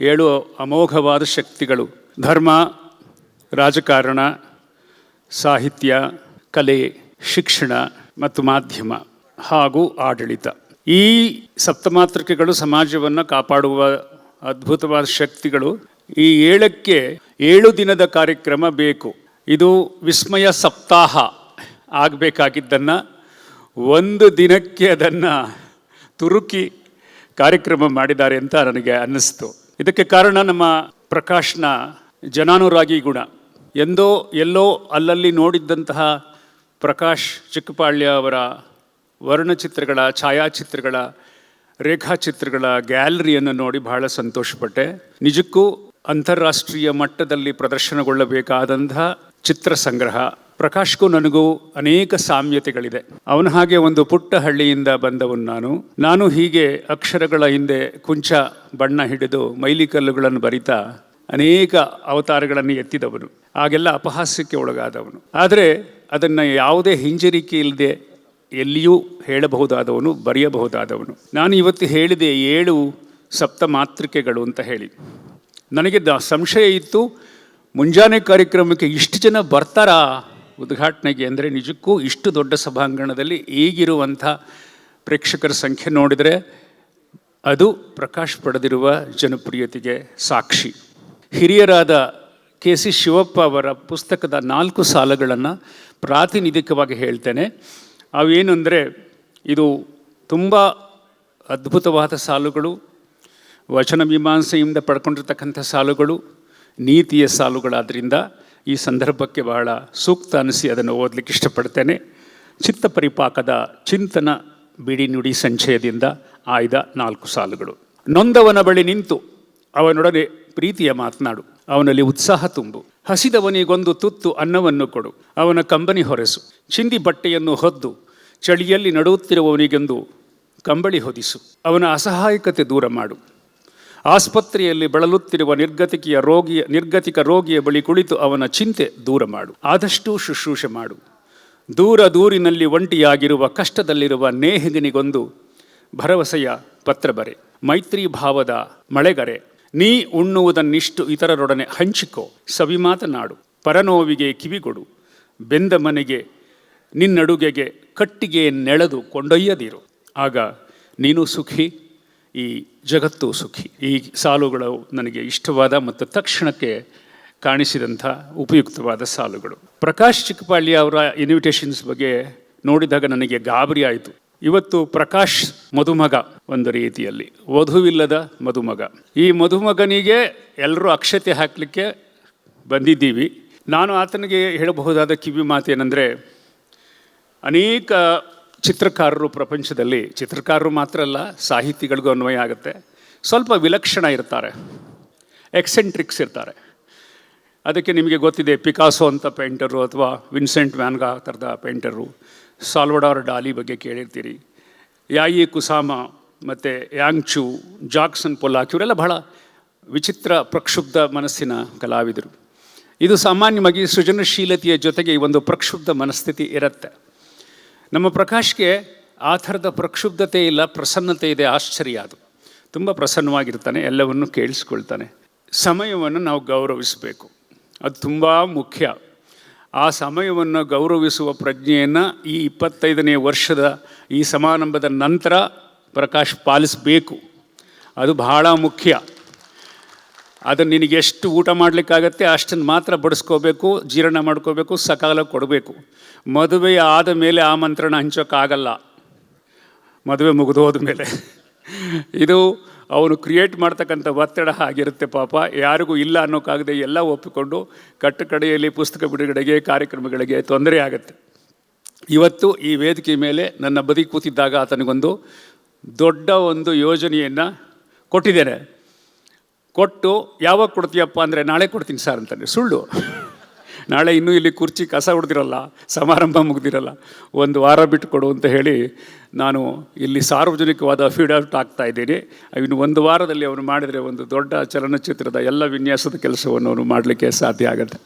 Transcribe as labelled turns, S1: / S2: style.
S1: 7 ಅಮೋಘವಾದ ಶಕ್ತಿಗಳು: ಧರ್ಮ, ರಾಜಕಾರಣ, ಸಾಹಿತ್ಯ, ಕಲೆ, ಶಿಕ್ಷಣ ಮತ್ತು ಮಾಧ್ಯಮ ಹಾಗೂ ಆಡಳಿತ. ಈ ಸಪ್ತಮಾತೃಕೆಗಳು ಸಮಾಜವನ್ನು ಕಾಪಾಡುವ ಅದ್ಭುತವಾದ ಶಕ್ತಿಗಳು. ಈ 7ಕ್ಕೆ 7 ದಿನದ ಕಾರ್ಯಕ್ರಮ ಬೇಕು. ಇದು ವಿಸ್ಮಯ ಸಪ್ತಾಹ ಆಗಬೇಕಾಗಿದ್ದನ್ನು 1 ದಿನಕ್ಕೆ ಅದನ್ನು ತುರುಕಿ ಕಾರ್ಯಕ್ರಮ ಮಾಡಿದ್ದಾರೆ ಅಂತ ನನಗೆ ಅನ್ನಿಸ್ತು. ಇದಕ್ಕೆ ಕಾರಣ ನಮ್ಮ ಪ್ರಕಾಶ್ನ ಜನಾನುರಾಗಿ ಗುಣ. ಎಲ್ಲೋ ಅಲ್ಲಲ್ಲಿ ನೋಡಿದ್ದಂತಹ ಪ್ರಕಾಶ್ ಚಿಕ್ಕಪಾಳ್ಯ ಅವರ ವರ್ಣಚಿತ್ರಗಳ, ಛಾಯಾಚಿತ್ರಗಳ, ರೇಖಾಚಿತ್ರಗಳ ಗ್ಯಾಲರಿಯನ್ನು ನೋಡಿ ಬಹಳ ಸಂತೋಷಪಟ್ಟೆ. ನಿಜಕ್ಕೂ ಅಂತಾರಾಷ್ಟ್ರೀಯ ಮಟ್ಟದಲ್ಲಿ ಪ್ರದರ್ಶನಗೊಳ್ಳಬೇಕಾದಂತಹ ಚಿತ್ರ ಸಂಗ್ರಹ. ಪ್ರಕಾಶ್ಗೂ ನನಗೂ ಅನೇಕ ಸಾಮ್ಯತೆಗಳಿದೆ. ಅವನ ಹಾಗೆ ಒಂದು ಪುಟ್ಟ ಹಳ್ಳಿಯಿಂದ ಬಂದವನು ನಾನು ಹೀಗೆ ಅಕ್ಷರಗಳ ಹಿಂದೆ ಕುಂಚ ಬಣ್ಣ ಹಿಡಿದು ಮೈಲಿಕಲ್ಲುಗಳನ್ನು ಬರಿತಾ ಅನೇಕ ಅವತಾರಗಳನ್ನು ಎತ್ತಿದವನು. ಆಗೆಲ್ಲ ಅಪಹಾಸ್ಯಕ್ಕೆ ಒಳಗಾದವನು. ಆದರೆ ಅದನ್ನು ಯಾವುದೇ ಹಿಂಜರಿಕೆ ಇಲ್ಲದೆ ಎಲ್ಲಿಯೂ ಹೇಳಬಹುದಾದವನು, ಬರೆಯಬಹುದಾದವನು. ನಾನು ಇವತ್ತು ಹೇಳಿದೆ 7 ಸಪ್ತಮಾತೃಕೆಗಳು ಅಂತ ಹೇಳಿ. ನನಗೆ ಸಂಶಯ ಇತ್ತು, ಮುಂಜಾನೆ ಕಾರ್ಯಕ್ರಮಕ್ಕೆ ಇಷ್ಟು ಜನ ಬರ್ತಾರಾ ಉದ್ಘಾಟನೆಗೆ ಅಂದರೆ. ನಿಜಕ್ಕೂ ಇಷ್ಟು ದೊಡ್ಡ ಸಭಾಂಗಣದಲ್ಲಿ ಈಗಿರುವಂಥ ಪ್ರೇಕ್ಷಕರ ಸಂಖ್ಯೆ ನೋಡಿದರೆ ಅದು ಪ್ರಕಾಶ್ ಪಡೆದಿರುವ ಜನಪ್ರಿಯತೆಗೆ ಸಾಕ್ಷಿ. ಹಿರಿಯರಾದ KC ಶಿವಪ್ಪ ಅವರ ಪುಸ್ತಕದ 4 ಸಾಲುಗಳನ್ನು ಪ್ರಾತಿನಿಧಿಕವಾಗಿ ಹೇಳ್ತೇನೆ. ಅವೇನು ಅಂದರೆ, ಇದು ತುಂಬ ಅದ್ಭುತವಾದ ಸಾಲುಗಳು, ವಚನ ಮೀಮಾಂಸೆಯಿಂದ ಪಡ್ಕೊಂಡಿರ್ತಕ್ಕಂಥ ಸಾಲುಗಳು, ನೀತಿಯ ಸಾಲುಗಳಾದ್ದರಿಂದ ಈ ಸಂದರ್ಭಕ್ಕೆ ಬಹಳ ಸೂಕ್ತ ಅನಿಸಿ ಅದನ್ನು ಓದಲಿಕ್ಕೆ ಇಷ್ಟಪಡ್ತೇನೆ. ಚಿತ್ತ ಪರಿಪಾಕದ ಚಿಂತನ ಬಿಡಿ ನುಡಿ ಸಂಚಯದಿಂದ ಆಯ್ದ 4 ಸಾಲುಗಳು. ನೊಂದವನ ಬಳಿ ನಿಂತು ಅವನೊಡನೆ ಪ್ರೀತಿಯ ಮಾತನಾಡು, ಅವನಲ್ಲಿ ಉತ್ಸಾಹ ತುಂಬು. ಹಸಿದವನಿಗೊಂದು ತುತ್ತು ಅನ್ನವನ್ನು ಕೊಡು, ಅವನ ಕಂಬನಿ ಹೊರೆಸು. ಚಿಂದಿ ಬಟ್ಟೆಯನ್ನು ಹೊದ್ದು ಚಳಿಯಲ್ಲಿ ನಡುವುತ್ತಿರುವವನಿಗೆಂದು ಕಂಬಳಿ ಹೊದಿಸು. ಅವನ ಅಸಹಾಯಕತೆ ದೂರ ಮಾಡು. ಆಸ್ಪತ್ರೆಯಲ್ಲಿ ಬಳಲುತ್ತಿರುವ ನಿರ್ಗತಿಕ ರೋಗಿಯ ಬಳಿ ಕುಳಿತು ಅವನ ಚಿಂತೆ ದೂರ ಮಾಡು. ಆದಷ್ಟು ಶುಶ್ರೂಷೆ ಮಾಡು. ದೂರಿನಲ್ಲಿ ಒಂಟಿಯಾಗಿರುವ ಕಷ್ಟದಲ್ಲಿರುವ ನೇಹಿಗನಿಗೊಂದು ಭರವಸೆಯ ಪತ್ರ ಬರೆ. ಮೈತ್ರಿ ಭಾವದ ಮಳೆಗರೆ. ನೀ ಉಣ್ಣುವುದನ್ನಿಷ್ಟು ಇತರರೊಡನೆ ಹಂಚಿಕೋ. ಸವಿ ಮಾತನಾಡು. ಪರನೋವಿಗೆ ಕಿವಿಗೊಡು. ಬೆಂದ ಮನೆಗೆ ನಿನ್ನಡುಗೆಗೆ ಕಟ್ಟಿಗೆ ನೆಳೆದು ಕೊಂಡೊಯ್ಯದಿರು. ಆಗ ನೀನು ಸುಖಿ, ಈ ಜಗತ್ತು ಸುಖಿ. ಈ ಸಾಲುಗಳು ನನಗೆ ಇಷ್ಟವಾದ ಮತ್ತು ತಕ್ಷಣಕ್ಕೆ ಕಾಣಿಸಿದಂಥ ಉಪಯುಕ್ತವಾದ ಸಾಲುಗಳು. ಪ್ರಕಾಶ್ ಚಿಕ್ಕಪಾಳ್ಯ ಅವರ ಇನ್ವಿಟೇಷನ್ಸ್ ಬಗ್ಗೆ ನೋಡಿದಾಗ ನನಗೆ ಗಾಬರಿ ಆಯಿತು. ಇವತ್ತು ಪ್ರಕಾಶ್ ಮದುಮಗ, ಒಂದು ರೀತಿಯಲ್ಲಿ ವಧುವಿಲ್ಲದ ಮದುಮಗ. ಈ ಮದುಮಗನಿಗೆ ಎಲ್ಲರೂ ಅಕ್ಷತೆ ಹಾಕಲಿಕ್ಕೆ ಬಂದಿದ್ದೀವಿ. ನಾನು ಆತನಿಗೆ ಹೇಳಬಹುದಾದ ಕಿವಿ ಮಾತೇನೆಂದರೆ, ಅನೇಕ ಚಿತ್ರಕಾರರು ಪ್ರಪಂಚದಲ್ಲಿ, ಚಿತ್ರಕಾರರು ಮಾತ್ರ ಅಲ್ಲ, ಸಾಹಿತಿಗಳಿಗೂ ಅನ್ವಯ ಆಗುತ್ತೆ, ಸ್ವಲ್ಪ ವಿಲಕ್ಷಣ ಇರ್ತಾರೆ, ಎಕ್ಸೆಂಟ್ರಿಕ್ಸ್ ಇರ್ತಾರೆ. ಅದಕ್ಕೆ ನಿಮಗೆ ಗೊತ್ತಿದೆ, ಪಿಕಾಸೋ ಅಂತ ಪೇಂಟರು ಅಥವಾ ವಿನ್ಸೆಂಟ್ ವ್ಯಾನ್ ಗಾ ಥರದ ಪೇಂಟರು, ಸಾಲ್ವಡಾರ್ ಡಾಲಿ ಬಗ್ಗೆ ಕೇಳಿರ್ತೀರಿ, ಯಾಯಿ ಕುಸಾಮ ಮತ್ತು ಯಾಂಗ್ಚು, ಜಾಕ್ಸನ್ ಪೊಲಾಕ್, ಇವರೆಲ್ಲ ಬಹಳ ವಿಚಿತ್ರ ಪ್ರಕ್ಷುಬ್ಧ ಮನಸ್ಸಿನ ಕಲಾವಿದರು. ಇದು ಸಾಮಾನ್ಯವಾಗಿ ಸೃಜನಶೀಲತೆಯ ಜೊತೆಗೆ ಈ ಒಂದು ಪ್ರಕ್ಷುಬ್ಧ ಮನಸ್ಥಿತಿ ಇರುತ್ತೆ. ನಮ್ಮ ಪ್ರಕಾಶ್ಗೆ ಆ ಥರದ ಪ್ರಕ್ಷುಬ್ಧತೆ ಇಲ್ಲ, ಪ್ರಸನ್ನತೆ ಇದೆ. ಆಶ್ಚರ್ಯ. ಅದು ತುಂಬ ಪ್ರಸನ್ನವಾಗಿರ್ತಾನೆ, ಎಲ್ಲವನ್ನು ಕೇಳಿಸ್ಕೊಳ್ತಾನೆ. ಸಮಯವನ್ನು ನಾವು ಗೌರವಿಸಬೇಕು, ಅದು ತುಂಬ ಮುಖ್ಯ. ಆ ಸಮಯವನ್ನು ಗೌರವಿಸುವ ಪ್ರಜ್ಞೆಯನ್ನು ಈ 25ನೇ ವರ್ಷದ ಈ ಸಮಾರಂಭದ ನಂತರ ಪ್ರಕಾಶ್ ಪಾಲಿಸಬೇಕು. ಅದು ಬಹಳ ಮುಖ್ಯ. ಅದನ್ನು ನಿನಗೆ ಎಷ್ಟು ಊಟ ಮಾಡಲಿಕ್ಕಾಗತ್ತೆ ಅಷ್ಟನ್ನು ಮಾತ್ರ ಬಡಿಸ್ಕೋಬೇಕು, ಜೀರ್ಣ ಮಾಡ್ಕೋಬೇಕು, ಸಕಾಲ ಕೊಡಬೇಕು. ಮದುವೆ ಆದ ಮೇಲೆ ಆಮಂತ್ರಣ ಹಂಚೋಕ್ಕಾಗಲ್ಲ, ಮದುವೆ ಮುಗಿದೋದ ಮೇಲೆ. ಇದು ಅವನು ಕ್ರಿಯೇಟ್ ಮಾಡ್ತಕ್ಕಂಥ ಒತ್ತಡ ಆಗಿರುತ್ತೆ ಪಾಪ. ಯಾರಿಗೂ ಇಲ್ಲ ಅನ್ನೋಕ್ಕಾಗದೆ ಎಲ್ಲ ಒಪ್ಪಿಕೊಂಡು ಕಡೆಯಲ್ಲಿ ಪುಸ್ತಕ ಬಿಡುಗಡೆಗೆ, ಕಾರ್ಯಕ್ರಮಗಳಿಗೆ ತೊಂದರೆ ಆಗುತ್ತೆ. ಇವತ್ತು ಈ ವೇದಿಕೆ ಮೇಲೆ ನನ್ನ ಬದಿ ಕೂತಿದ್ದಾಗ ಆತನಿಗೊಂದು ದೊಡ್ಡ ಒಂದು ಯೋಜನೆಯನ್ನು ಕೊಟ್ಟಿದ್ದೇನೆ. ಕೊಟ್ಟು ಯಾವಾಗ ಕೊಡ್ತೀಯಪ್ಪ ಅಂದರೆ, ನಾಳೆ ಕೊಡ್ತೀನಿ ಸರ್ ಅಂತಾನೆ. ಸುಳ್ಳು. ನಾಳೆ ಇನ್ನೂ ಇಲ್ಲಿ ಕುರ್ಚಿ ಕಸ ಹೊಡೆದಿರಲ್ಲ, ಸಮಾರಂಭ ಮುಗ್ದಿರಲ್ಲ, 1 ವಾರ ಬಿಟ್ಟು ಕೊಡು ಅಂತ ಹೇಳಿ ನಾನು ಇಲ್ಲಿ ಸಾರ್ವಜನಿಕವಾದ ಅಫಿಡವಿಟ್ ಆಗ್ತಾ ಇದ್ದೀನಿ. ಇನ್ನು 1 ವಾರದಲ್ಲಿ ಅವನು ಮಾಡಿದರೆ ಒಂದು ದೊಡ್ಡ ಚಲನಚಿತ್ರದ ಎಲ್ಲ ವಿನ್ಯಾಸದ ಕೆಲಸವನ್ನು ಅವನು ಮಾಡಲಿಕ್ಕೆ ಸಾಧ್ಯ ಆಗುತ್ತೆ.